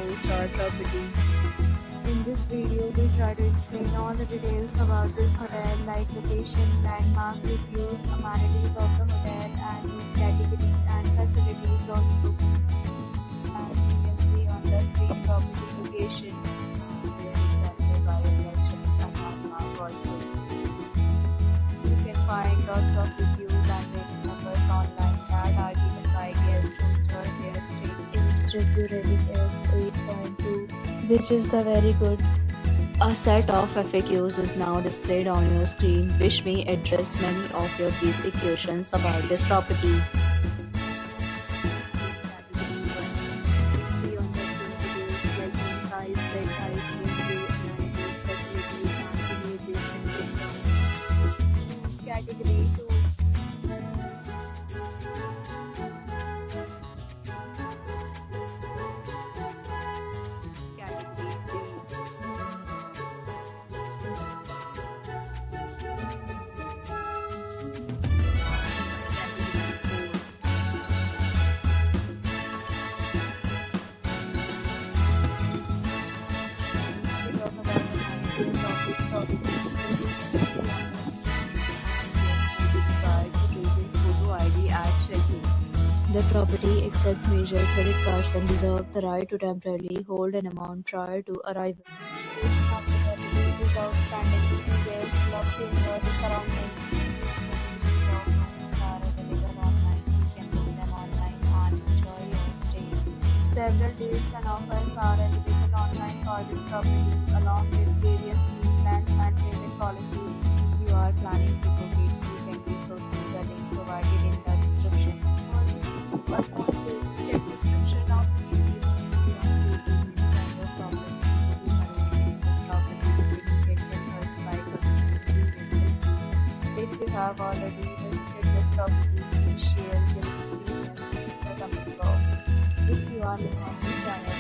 4-star property. In this video, we try to explain all the details about this hotel like location, landmark, reviews, amenities of the hotel and room category and facilities also. As you can see on the screen, property location There is surrounded by attractions and landmark also. you can find lots of reviews and rating numbers online that are given by guests who enjoy their stay. Its review rating is 8.2, which is the very good. A set of FAQs is now displayed on your screen, which may address many of your basic questions about this property. See on the screen details like room size, bed height, room view, amenities, facilities, and images, etc. Category 2. Category 3. We talk about the amenities of this property, so you can see on the screen. Card using photo ID at check-in. The property accepts major credit cards and reserves the right to temporarily hold an amount prior to arrival. Hospitality is outstanding. Guests love to enjoy the surroundings. Rooms are available online. You can book them online and enjoy your stay. Several deals and offers are available online for this property, along with various meal plans and payment policy. If you are planning to book it, you can do so through the link provided in the description. For more details, check description of the video. If you are facing any kind of problem booking a room in this property, then you can help us by communicating with us. If you have already visited this property, please share your experience in the comment box. If you are new on this channel,